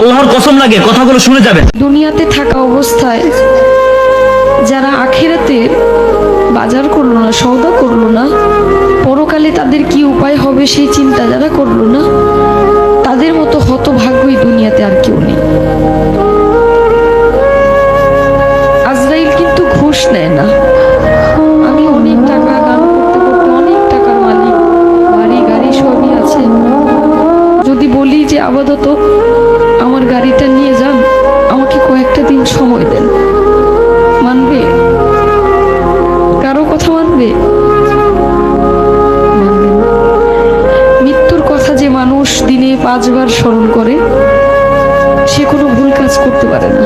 আল্লাহর কসম লাগে কথাগুলো শুনে যাবেন। দুনিয়াতে থাকা অবস্থায় যারা আখিরাতে বাজার করলো না, সওদা করলো না, পরকালে তাদের কি উপায় হবে সেই চিন্তা যারা করলো না, তাদের মতো হতভাগ্যই দুনিয়াতে আর কেউ নেই। আজরাইল কিন্তু ঘুষ নেয় না। আমি অনেক টাকা গান করতে করতে অনেক টাকার মালিক, বাড়ি গাড়ি সবই আছে, যদি বলি যে আপাতত আমার গাড়িটা নিয়ে যান, আমাকে কয়েকটা দিন সময় দেন, মানবে? কারো কথা মানবে? মানবে না। মৃত্যুর কথা যে মানুষ দিনে 5 বার স্মরণ করে, সে কোনো ভুল কাজ করতে পারে না।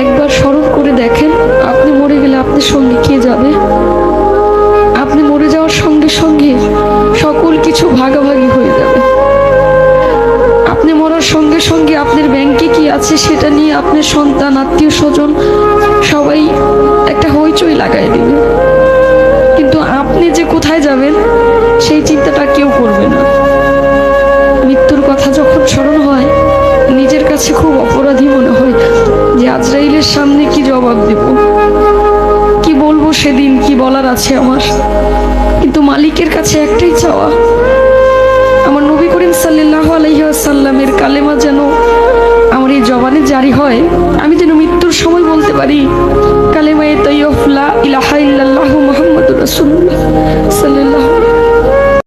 একবার স্মরণ করে দেখেন, আপনি মরে গেলে আপনার সঙ্গে কে যাবে? আপনি মরে যাওয়ার সঙ্গে সঙ্গে সকল কিছু ভাগাভাগি হয়ে যাবে। আপনি মরার সঙ্গে সঙ্গে আপনার ব্যাংকে কি আছে সেটা নিয়ে আপনার সন্তান, আত্মীয় স্বজন সবাই একটা হইচই লাগাই দেবে, কিন্তু আপনি যে কোথায় যাবেন সেই চিন্তাটা কেউ করবে না। মৃত্যুর কথা যখন স্মরণ হয়, নিজের কাছে খুব অপরাধী মনে হয় যে আজরাইলের সামনে কি জবাব দেব, কি বলবো সেদিন, কি বলার আছে আমার। কিন্তু মালিকের কাছে একটাই চাওয়া, আমার নবী করিম সাল্লাল্লাহু আলাইহি ওয়াসাল্লামের কালেমা যেন আমার এই জবানে জারি হয়, আমি যেন মৃত্যুর সময় বলতে পারি কালেমায়ে তাইয়্যিবা লা ইলাহা ইল্লাল্লাহু মুহাম্মাদুর রাসূলুল্লাহ সাল্লাল্লাহু